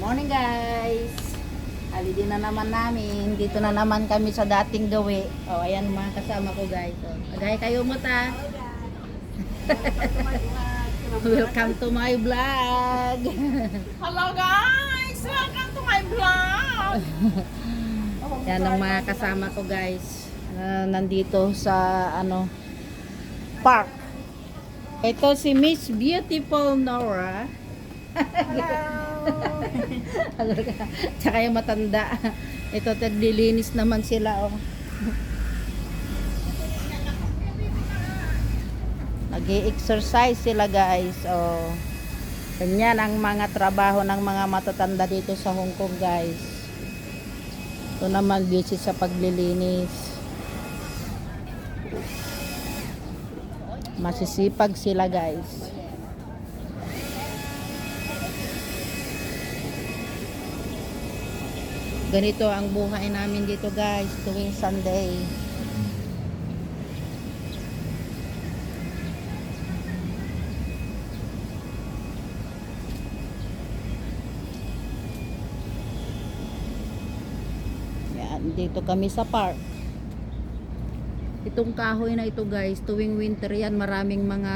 Morning guys! Halidi na naman namin. Dito na naman kami sa dating gawi. O, ayan mga kasama ko guys. O, agay kayo mo ta. Welcome to my vlog. Hello guys! Welcome to my vlog! Yan ang mga kasama ko guys. Nandito sa park. Ito si Miss Beautiful Nora. Tsaka yung matanda. Ito, taglilinis naman sila, oh. Nag-i-exercise sila, guys, oh. Ganyan ang mga trabaho ng mga matatanda dito sa Hong Kong, guys. Ito naman, busy sa paglilinis. Masisipag sila, guys. Ganito ang buhay namin dito guys tuwing Sunday. Yan, dito kami sa park. Itong kahoy na ito guys, tuwing winter yan maraming mga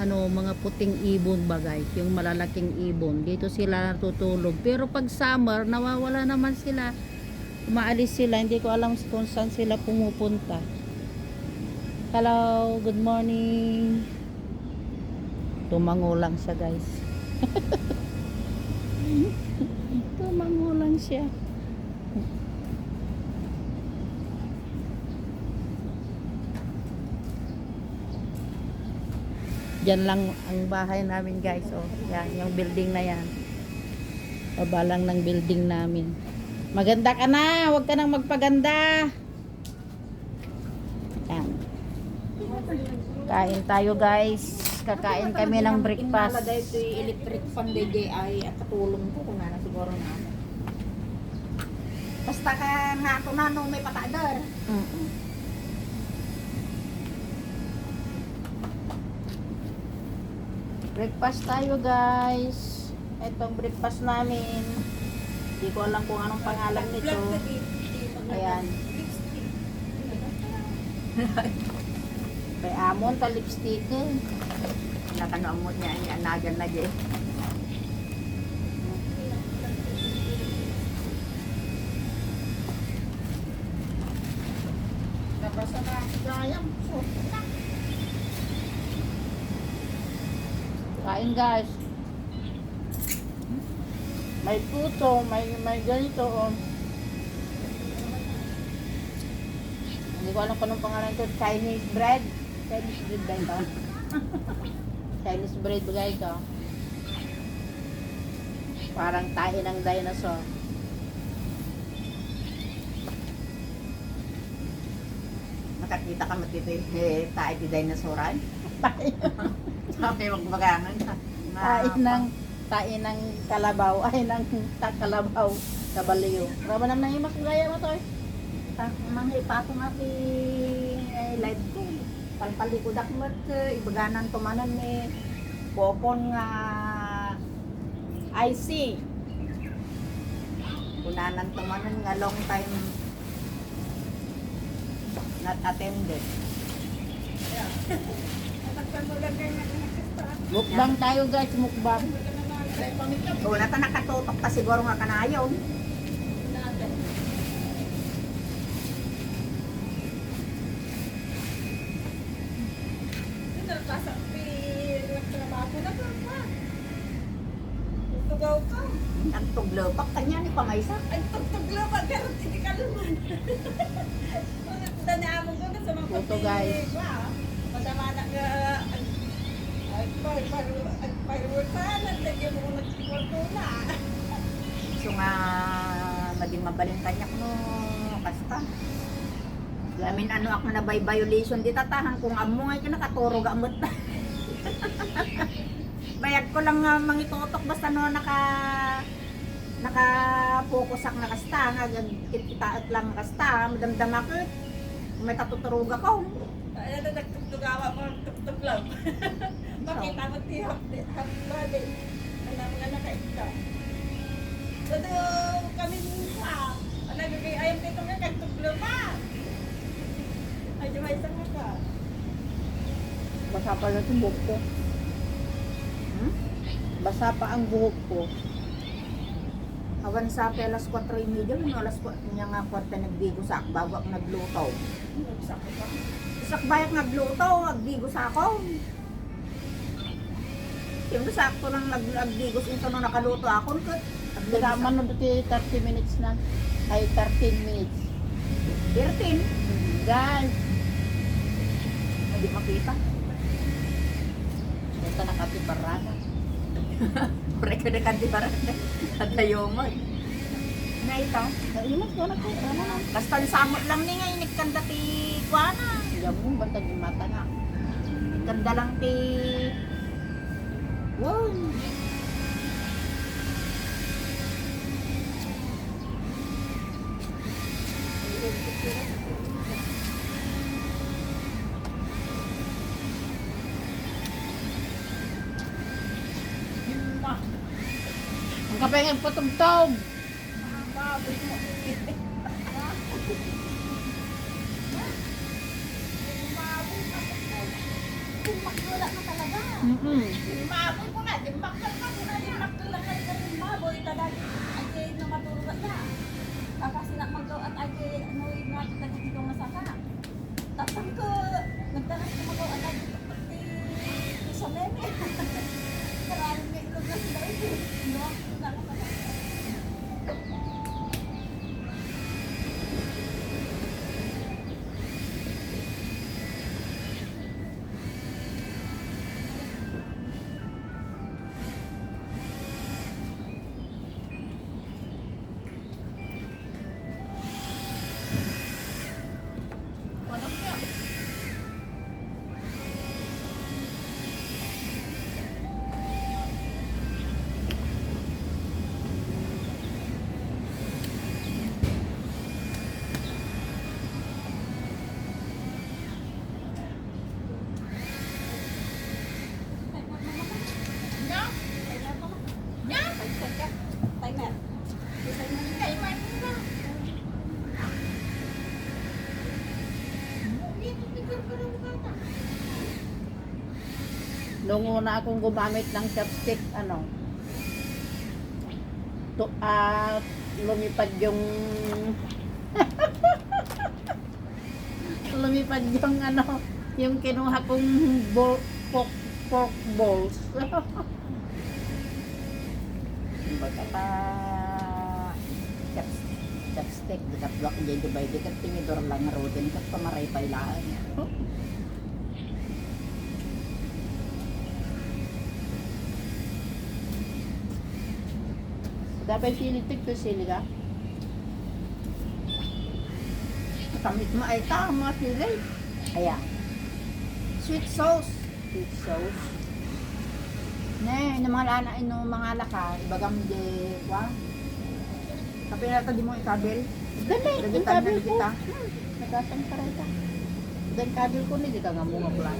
mga puting ibon ba guys, yung malalaking ibon. Dito sila natutulog. Pero pag summer, nawawala naman sila. Umaalis sila, hindi ko alam kung saan sila pumupunta. Hello, good morning. Tumango lang siya guys. Tumango lang siya. Diyan lang ang bahay namin guys. Oh, yan, yung building na yan. Baba lang ng building namin. Maganda ka na. Huwag ka nang magpaganda. Yan. Kain tayo guys. Kakain kami ng breakfast. Inalagay ito yung electric fan DJI at katulong ko kung na siguro na. Basta ka nga ito na nung may patadar. Breakfast tayo guys. Itong breakfast namin. Hindi ko alam kung anong pangalan nito. Ayan. May amon ta lipstick. Nakanoamot niya yung anagan na dyan. Nabasa na sayang. Kain guys. May puto, may ganito. Oh. Hindi ko alam kung anong pangalan ito. Chinese bread. Chinese bread ba ito? Chinese bread ba ito? Parang tahi ng dinosaur. Nakakita ka matito tayo di dinosauran. Sabi magbagangan ka. Tain ng kalabaw. Ay, ng kalabaw. Kabaliyo. Raba naman yung makagaya mo to eh. Mga ipato nga ti live ko. Palpalikudak mo ibaganan tumanan ni popon nga IC. Kunanan tumanan nga long time not attended. Mukbang tayo guys, mukbang. O nata nakatutok pa siguro nga kanayon. Ang tuglopak kanya ni Pamaysa. Ang tugtuglapan pero hindi ka naman. Tanaamon ko na sa mga Puto, guys. Madama na ka pagpariwurtanan, lagyan mo nagsiporto na. So nga maging mabaling kanyak no kasta. Lamin ano ako na by violation di tatahan kung amo nga nakaturo gamot. Bayad ko lang nga mangitutok basta no naka-focus ak na kasta nga kitaat lang kasta madamdam ako may katuturuga ko. Ay, nagtugtugawa mo, tugtuglaw. Makita mo tihap bali. Alam nga nakaita. Dado kami pa. Ano gagay ayam dito nga kagtuglo pa. Ay, di ba isang ka? Basa pa na itong buhok ko. Hmm? Basa pa ang buhok ko. Awan sa alas 4:30, no, alas 4 niya nga kwarta nagbigo sa bago ako nagluto. Nagsako pa. Isak bayak nagluto, nagbigo sa ako. Siyempre sakto nang nagbigo ito nung nakaluto ako. Nagama no dati 30 minutes na. Ay 13 minutes. 13. Guys, Hindi makita. ito nakatiparana. Pure ka na kanti para nadayo mo. Na ito. Yung mas ko na ko. Ano na? Basta samot lang ni nga inik kanda ti kuana. Yan mo, bantag yung mata nga. Kanda lang ti wow. Ang kapengen patugtog. Baboy mo. Wala na talaga. Baboy ko na, dimbakal ka ko na yung naktulang na yung baboy talaga. Ay, no maturo na. Kakasinak magaw at ay, ano yung mga kitang ito masaka. Tapang ko, nagtanas ko magaw at ay, pati sa meme. Maraming may ilog na sila ito. No, na talaga. Timer. Nung una akong gumamit ng chopstick, ano, lumipad yung lumipad yung ano, yung kinuha kong pork balls. Pagkata chopstick, dikatblok dyan dibay, dikat tinidor lang rodin, kat pamaray pailaan. Dapat silitik to sili ka. Tamit mo ay tama sila. Ayan. Sweet sauce. Sweet sauce. Ne, ng mga lana ino mga laka, ibagam de, wa. Tapi na di mo ikabel. Dali, Dagitan yung kabil na ko. kita. Nagkasang kareta. Dan kabil ko ni di ka nga mga plan.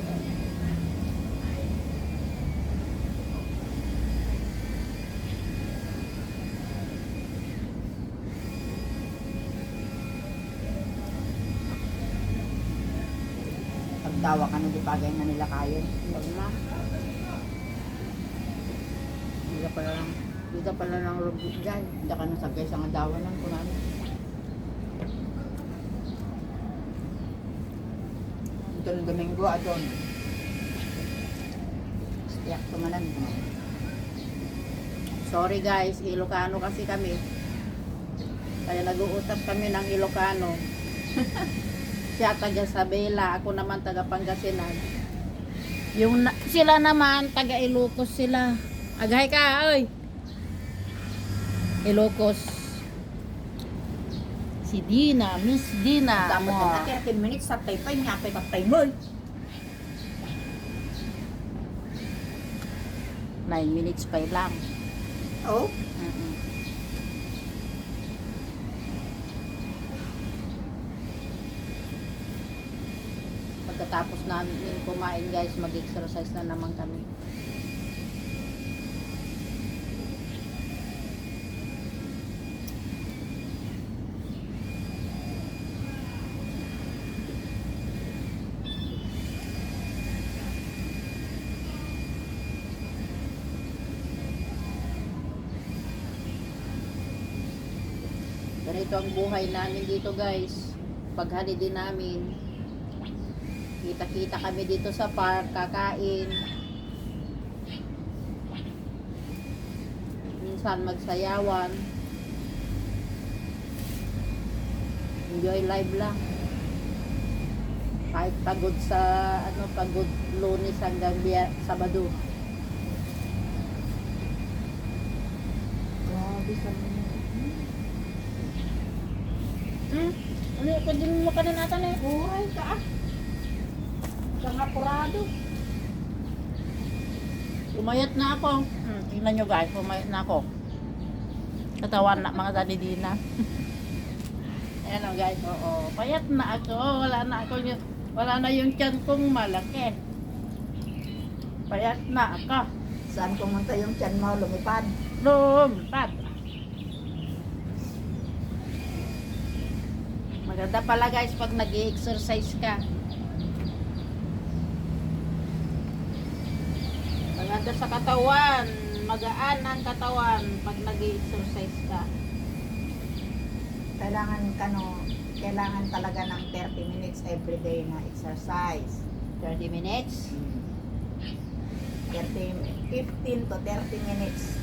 Pagdawa ka na di pagay na nila kayo. Wag na. Hindi ka pala ng rubik dyan. Hindi ka na sagay sa nga dawa ng kunano. Ito ng Domingo, adon. Stiyak tumanan. Sorry guys, Ilocano kasi kami. Kaya nag-uutap kami ng Ilocano. Siya taga Sabela, ako naman taga Pangasinan. Sila naman taga Ilocos sila. Agay ka, oy. Ilocos. Si Dina, Miss Dina. Dapat na 30 minutes sa taypay niya, kay tatay mo. 9 minutes pa lang. Oh, Pagkatapos namin kumain guys, mag-exercise na naman kami. Ganito ang buhay namin dito guys. Pag holiday namin, kita-kita kami dito sa park, kakain. Minsan magsayawan. Enjoy life lang. Kahit pagod sa pagod Lunes hanggang Sabado. Grabe sa Ano, pwede mo ka na natin eh. buhay ka. Kang apurado. Umayat na ako. Tingnan nyo guys, umayat na ako. Katawan na mga dalidina. Ayan o guys, oo. Payat na ako. Wala na yung tiyan kong malaki. Payat na ako. Saan pumunta yung tiyan mo? Lumipad. Lumpat. Maganda pala guys pag nag-exercise ka. Maganda sa katawan. Magaan ang katawan pag nag-exercise ka. Kailangan talaga ng 30 minutes every day na exercise. 30 minutes. 15 to 30 minutes.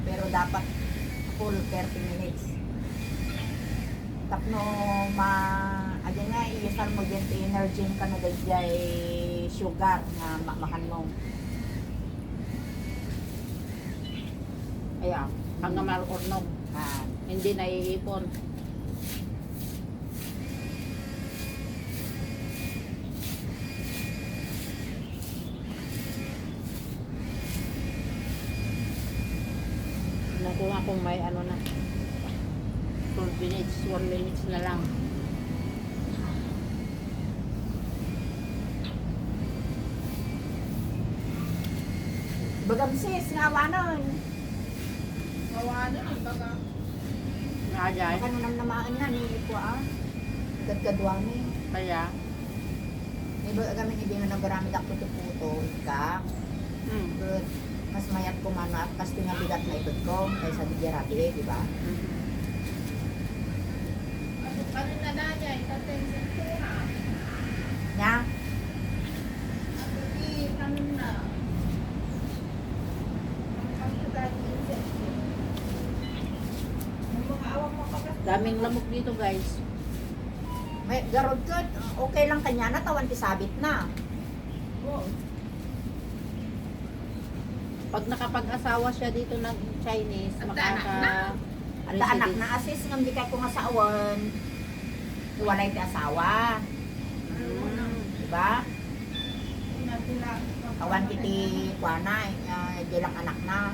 Pero dapat full 30 minutes. Tapno ayan nga, iisal mo dyan energy ka na dyan sugar na makan mo. Ayan, hanggang malornog. Hindi naiipon. Nakuha kung may ano na. 12 minutes, 1 minutes na lang. Bagam sis, ngawanon. Ajay. Baka nung namaan na ni Iko Gadgadwami. Kaya, Iba kami ni Bingo na barami dak puto-puto. Ika. Good. Mas mayat ko man at kas tingabigat na ikot ko. Kaysa di jarabi, di ba? Nya? daming lamok dito guys. May garod ko, okay lang kanya na, tawan tisabit na. Pag nakapag-asawa siya dito ng Chinese, At anak na asis, ngam di kay kung asawan, walay ti asawa. Diba? Awan kiti kuanay, di lang anak na.